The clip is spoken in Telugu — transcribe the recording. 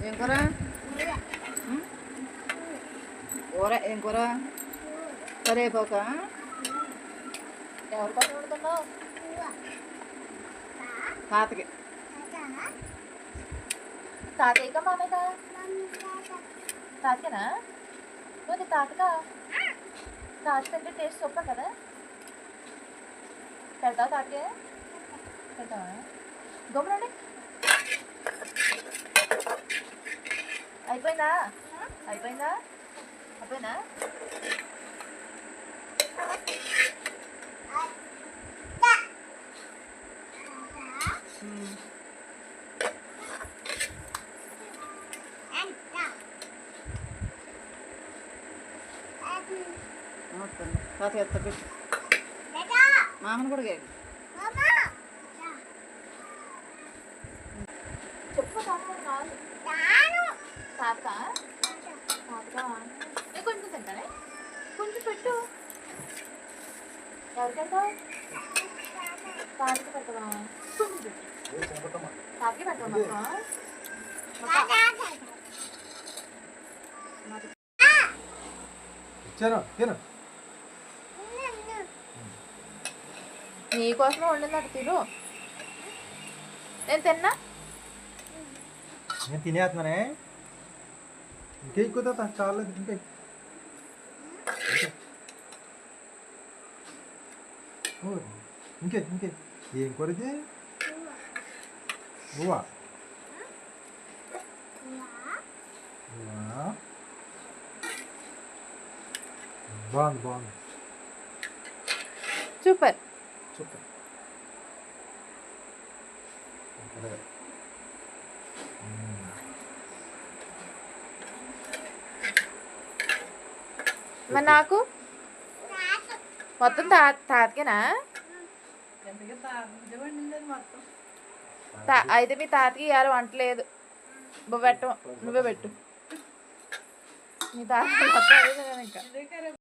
ఏం కూర? కూర ఏం కూర? కరివేపాక. ఎవరి కోసం వండుతున్నావు? తాతకి. తాతయ్యకా మామయ్యకా? తాతకేనా? నువ్వు తాతకా? తాతకంటే టేస్ట్ సూపర్ కదా. పెడతావా తాతకే? పెడతావా? గమ్మునండి. అయిపోయిందా? అయిపోయిందా? అయిపోయిందా? తాత ఎత్త పెట్టు. మామను కూడా చెప్పు. తాత తాత కొంచెం తింటానే, కొంచెం పెట్టు. ఎవరికి వెళ్తావు? తాతకి పెట్టవా? కొంచెం పెట్టు. తాతకి పెట్టవా? నీకోసమే వండింది, అటు తిను. నేను తిన్నా. నేను తినేస్తున్నానే. ఇంకే ఎక్కువ చాలా ఇంకా ఇంకే ఏం కొరిది నువ్వా? బాగుంది. సూపర్. మరి నాకు మొత్తం తాతకేనా? అయితే మీ తాతకి ఇవాళ వంటలేదు. పెట్టు, నువ్వే పెట్టు. మీ తాత మొత్తం ఇంకా